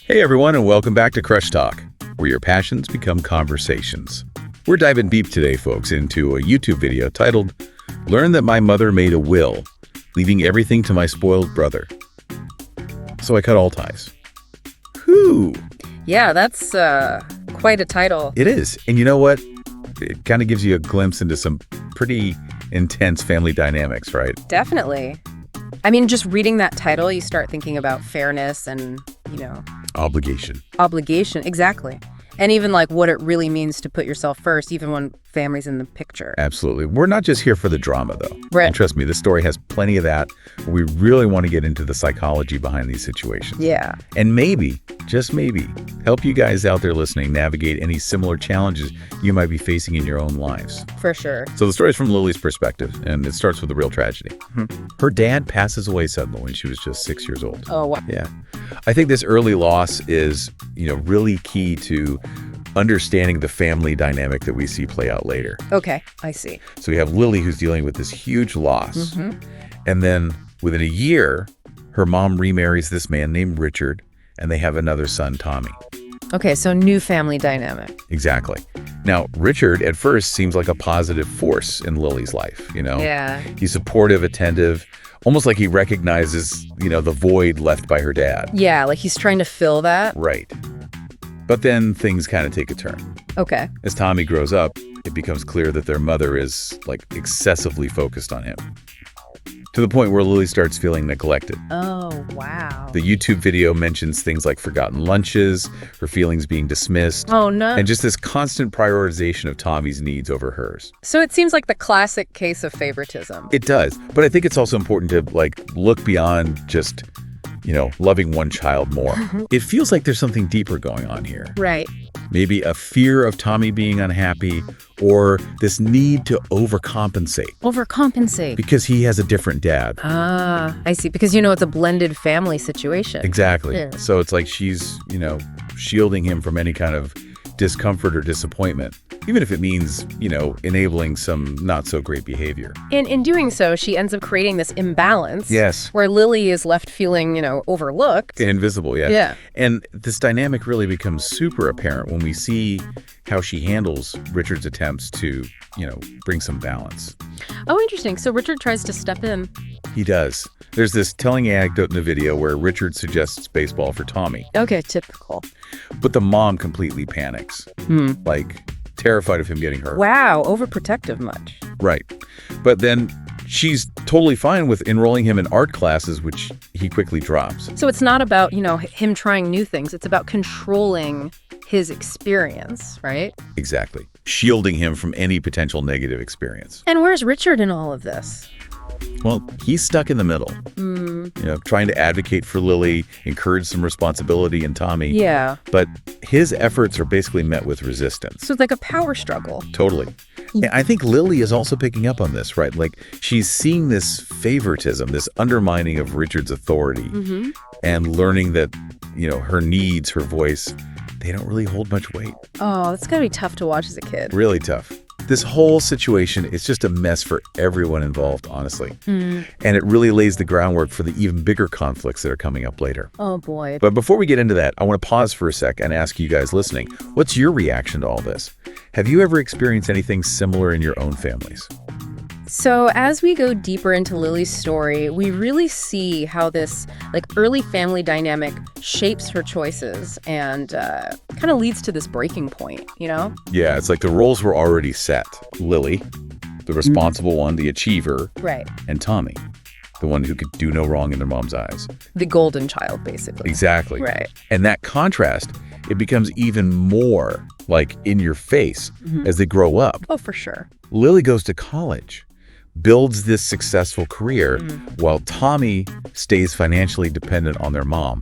Hey everyone, and welcome back to CrushTalk, where your passions become conversations. We're diving deep today, folks, into a YouTube video titled, Learn That My Mother Made a Will, Leaving Everything to My Spoiled Brother. So I cut all ties. Whew. Yeah, that's quite a title. It is. And you know what? It kind of gives you a glimpse into some pretty intense family dynamics, right? Definitely. I mean, just reading that title, you start thinking about fairness and, Obligation. Exactly. And even like what it really means to put yourself first, even when family's in the picture. Absolutely. We're not just here for the drama, though. Right. And trust me, this story has plenty of that. We really want to get into the psychology behind these situations. Yeah. And maybe, just maybe, help you guys out there listening navigate any similar challenges you might be facing in your own lives. For sure. So the story is from Lily's perspective, and it starts with a real tragedy. Her dad passes away suddenly when she was just 6 years old. Oh, wow. Yeah. I think this early loss is, really key to understanding the family dynamic that we see play out later. Okay, I see. So we have Lily, who's dealing with this huge loss. And then within a year, her mom remarries this man named Richard, and they have another son, Tommy. Okay, so new family dynamic. Exactly. Now, Richard at first seems like a positive force in Lily's life, Yeah. He's supportive, attentive, almost like he recognizes, the void left by her dad. Yeah, like he's trying to fill that. Right. But then things kind of take a turn. Okay. As Tommy grows up, it becomes clear that their mother is, excessively focused on him. To the point where Lily starts feeling neglected. Oh, wow. The YouTube video mentions things like forgotten lunches, her feelings being dismissed. Oh, no. And just this constant prioritization of Tommy's needs over hers. So it seems like the classic case of favoritism. It does. But I think it's also important to, look beyond just, loving one child more. It feels like there's something deeper going on here. Right. Maybe a fear of Tommy being unhappy, or this need to overcompensate. Overcompensate. Because he has a different dad. Ah, I see. Because, it's a blended family situation. Exactly. Yeah. So it's like she's, shielding him from any kind of discomfort or disappointment, even if it means, enabling some not so great behavior. And in doing so, she ends up creating this imbalance. Yes. Where Lily is left feeling, overlooked. Invisible, yeah. Yeah. And this dynamic really becomes super apparent when we see how she handles Richard's attempts to, bring some balance. Oh, interesting. So Richard tries to step in. He does. There's this telling anecdote in the video where Richard suggests baseball for Tommy. Okay, typical. But the mom completely panics, terrified of him getting hurt. Wow, overprotective much. Right. But then she's totally fine with enrolling him in art classes, which he quickly drops. So it's not about, him trying new things. It's about controlling his experience, right? Exactly. Shielding him from any potential negative experience. And where's Richard in all of this? Well, he's stuck in the middle, trying to advocate for Lily, encourage some responsibility in Tommy. Yeah. But his efforts are basically met with resistance. So it's like a power struggle. Totally. And I think Lily is also picking up on this, right? She's seeing this favoritism, this undermining of Richard's authority, and learning that, her needs, her voice, they don't really hold much weight. Oh, that's gotta be tough to watch as a kid. Really tough. This whole situation is just a mess for everyone involved, honestly. And it really lays the groundwork for the even bigger conflicts that are coming up later. Oh, boy. But before we get into that, I want to pause for a sec and ask you guys listening, what's your reaction to all this? Have you ever experienced anything similar in your own families? So as we go deeper into Lily's story, we really see how this early family dynamic shapes her choices and kind of leads to this breaking point, Yeah, it's like the roles were already set. Lily, the responsible one, the achiever. Right. And Tommy, the one who could do no wrong in their mom's eyes. The golden child, basically. Exactly. Right. And that contrast, it becomes even more in your face as they grow up. Oh, for sure. Lily goes to college, builds this successful career, while Tommy stays financially dependent on their mom,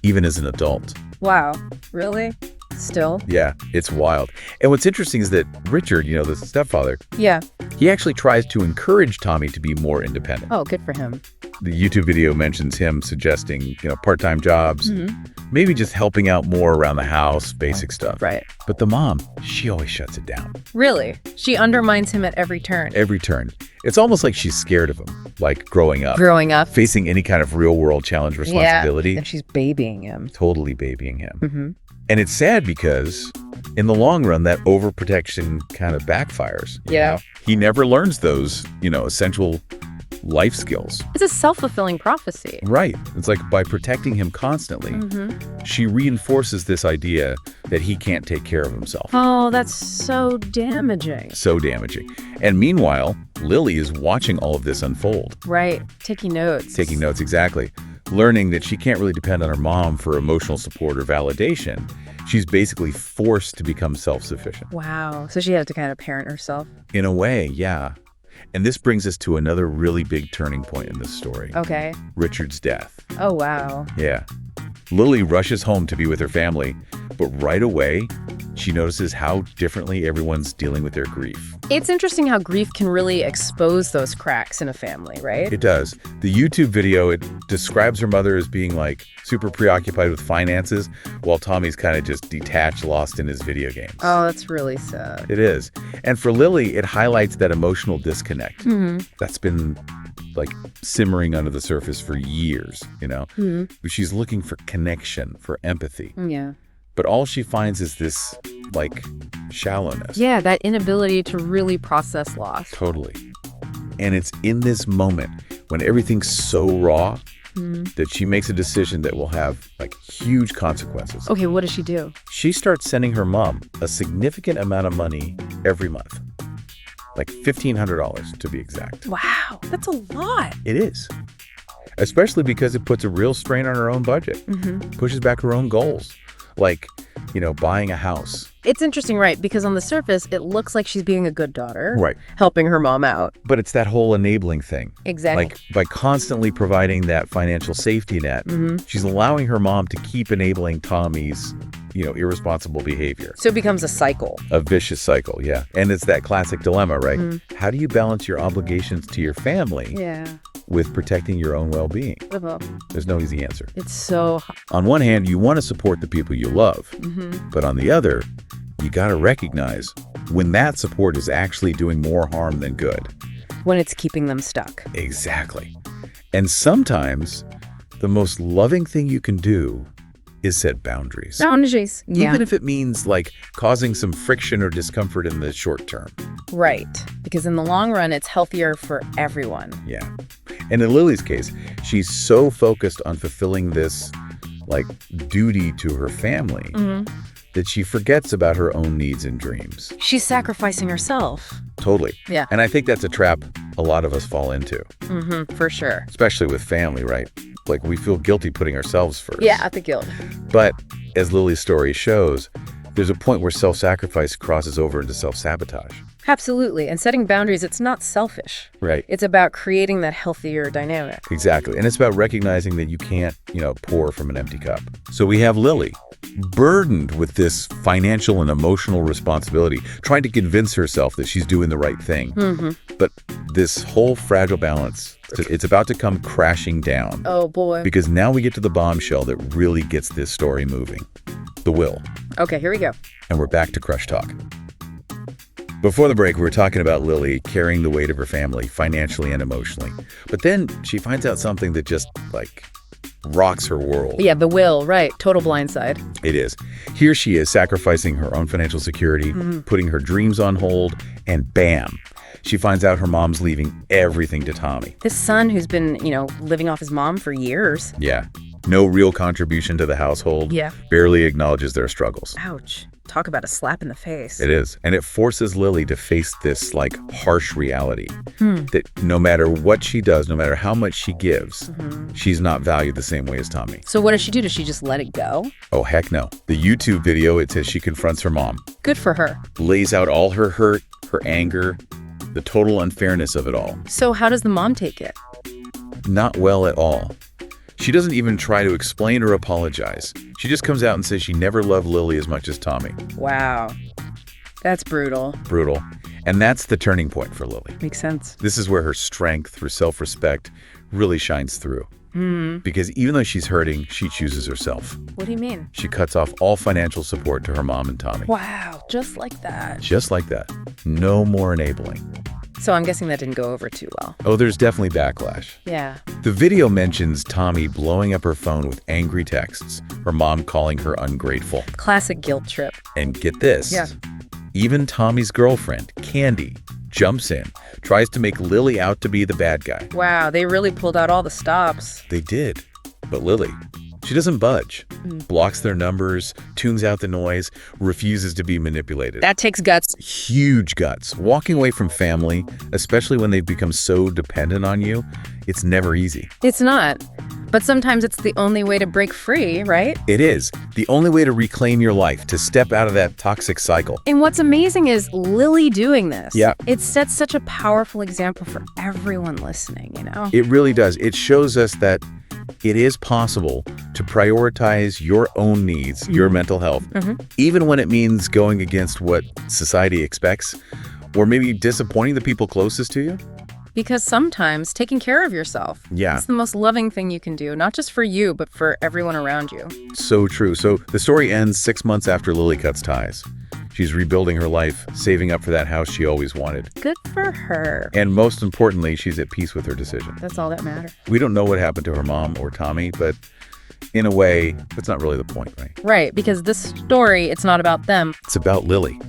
even as an adult. Wow. Really? Still? Yeah, it's wild. And what's interesting is that Richard, the stepfather, Yeah. he actually tries to encourage Tommy to be more independent. Oh, good for him. The YouTube video mentions him suggesting, part-time jobs, maybe just helping out more around the house, basic stuff. Right. But the mom, she always shuts it down. Really? She undermines him at every turn. Every turn. It's almost like she's scared of him, like growing up. Facing any kind of real-world challenge responsibility. Yeah, and she's babying him. Totally babying him. And it's sad because in the long run, that overprotection kind of backfires. Yeah. He never learns those, essential life skills. It's a self-fulfilling prophecy. Right. It's like by protecting him constantly, she reinforces this idea that he can't take care of himself. Oh, that's so damaging. So damaging. And meanwhile, Lily is watching all of this unfold. Right. Taking notes. Taking notes, exactly. Learning that she can't really depend on her mom for emotional support or validation. She's basically forced to become self-sufficient. Wow. So she had to kind of parent herself. In a way, yeah. And this brings us to another really big turning point in this story. Okay. Richard's death. Oh, wow. Yeah. Lily rushes home to be with her family, but right away, she notices how differently everyone's dealing with their grief. It's interesting how grief can really expose those cracks in a family, right? It does. The YouTube video, it describes her mother as being like super preoccupied with finances, while Tommy's kind of just detached, lost in his video games. Oh, that's really sad. It is. And for Lily, it highlights that emotional disconnect that's been like simmering under the surface for years, She's looking for connection, for empathy. Yeah. But all she finds is this, like, shallowness. Yeah, that inability to really process loss. Totally. And it's in this moment when everything's so raw that she makes a decision that will have, like, huge consequences. Okay, what does she do? She starts sending her mom a significant amount of money every month. Like $1,500 to be exact. Wow, that's a lot. It is. Especially because it puts a real strain on her own budget. Pushes back her own goals. Like, buying a house. It's interesting, right? Because on the surface, it looks like she's being a good daughter. Right. Helping her mom out. But it's that whole enabling thing. Exactly. Like, by constantly providing that financial safety net, she's allowing her mom to keep enabling Tommy's, irresponsible behavior. So it becomes a cycle. A vicious cycle, yeah. And it's that classic dilemma, right? How do you balance your obligations to your family with protecting your own well-being? There's no easy answer. It's so hard. On one hand, you want to support the people you love. But on the other, you got to recognize when that support is actually doing more harm than good. When it's keeping them stuck. Exactly. And sometimes the most loving thing you can do is set boundaries. Boundaries. Yeah. Even if it means like causing some friction or discomfort in the short term. Right. Because in the long run, it's healthier for everyone. Yeah. And in Lily's case, she's so focused on fulfilling this like duty to her family that she forgets about her own needs and dreams. She's sacrificing herself. Totally. Yeah. And I think that's a trap a lot of us fall into. For sure. Especially with family, right? Like we feel guilty putting ourselves first. Yeah, the guilt. But as Lily's story shows, there's a point where self-sacrifice crosses over into self-sabotage. Absolutely. And setting boundaries, it's not selfish. Right. It's about creating that healthier dynamic. Exactly. And it's about recognizing that you can't, pour from an empty cup. So we have Lily, burdened with this financial and emotional responsibility, trying to convince herself that she's doing the right thing. But this whole fragile balance, it's about to come crashing down. Oh, boy. Because now we get to the bombshell that really gets this story moving. The will. Okay, here we go. And we're back to Crush Talk. Before the break, we were talking about Lily carrying the weight of her family financially and emotionally. But then she finds out something that just, rocks her world. Yeah, the will, right. Total blindside. It is. Here she is sacrificing her own financial security, putting her dreams on hold, and bam, she finds out her mom's leaving everything to Tommy. This son who's been, living off his mom for years. Yeah. No real contribution to the household. Yeah. Barely acknowledges their struggles. Ouch. Talk about a slap in the face. It is. And it forces Lily to face this, harsh reality that no matter what she does, no matter how much she gives, she's not valued the same way as Tommy. So what does she do? Does she just let it go? Oh, heck no. The YouTube video, it says she confronts her mom. Good for her. Lays out all her hurt, her anger, the total unfairness of it all. So how does the mom take it? Not well at all. She doesn't even try to explain or apologize. She just comes out and says she never loved Lily as much as Tommy. Wow. That's brutal. Brutal. And that's the turning point for Lily. Makes sense. This is where her strength, her self-respect, really shines through. Because even though she's hurting, she chooses herself. What do you mean? She cuts off all financial support to her mom and Tommy. Wow, just like that. Just like that. No more enabling. So I'm guessing that didn't go over too well. Oh, there's definitely backlash. Yeah. The video mentions Tommy blowing up her phone with angry texts, her mom calling her ungrateful. Classic guilt trip. And get this. Yeah. Even Tommy's girlfriend, Candy, jumps in, tries to make Lily out to be the bad guy. Wow, they really pulled out all the stops. They did. But Lily, she doesn't budge. Blocks their numbers, tunes out the noise, refuses to be manipulated. That takes guts. Huge guts. Walking away from family, especially when they've become so dependent on you, it's never easy. It's not. But sometimes it's the only way to break free, right? It is. The only way to reclaim your life, to step out of that toxic cycle. And what's amazing is Lily doing this. Yeah. It sets such a powerful example for everyone listening, you know? It really does. It shows us that it is possible to prioritize your own needs, your mental health, even when it means going against what society expects, or maybe disappointing the people closest to you. Because sometimes taking care of yourself is the most loving thing you can do, not just for you, but for everyone around you. So true. So the story ends 6 months after Lily cuts ties. She's rebuilding her life, saving up for that house she always wanted. Good for her. And most importantly, she's at peace with her decision. That's all that matters. We don't know what happened to her mom or Tommy, but in a way, that's not really the point, right? Right, because this story, it's not about them. It's about Lily.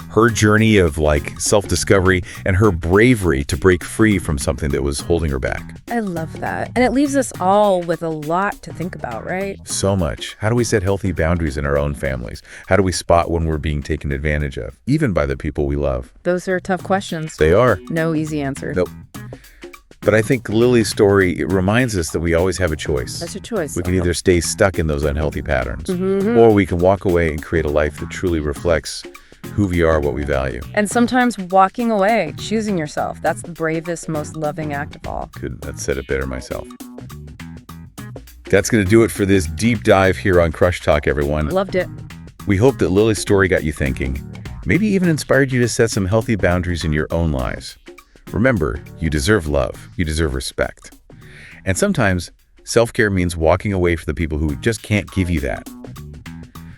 Her journey of self-discovery and her bravery to break free from something that was holding her back. I love that. And it leaves us all with a lot to think about, right? So much. How do we set healthy boundaries in our own families? How do we spot when we're being taken advantage of, even by the people we love? Those are tough questions. They are. No easy answer. Nope. But I think Lily's story, it reminds us that we always have a choice. That's a choice. We can either stay stuck in those unhealthy patterns, or we can walk away and create a life that truly reflects who we are, what we value. And sometimes walking away, choosing yourself, that's the bravest, most loving act of all. Couldn't have said it better myself. That's going to do it for this deep dive here on Crush Talk, everyone. Loved it. We hope that Lily's story got you thinking, maybe even inspired you to set some healthy boundaries in your own lives. Remember, you deserve love. You deserve respect. And sometimes, self-care means walking away from the people who just can't give you that.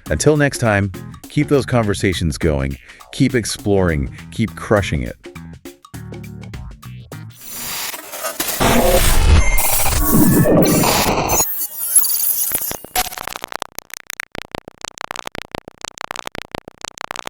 Until next time, keep those conversations going, keep exploring, keep crushing it.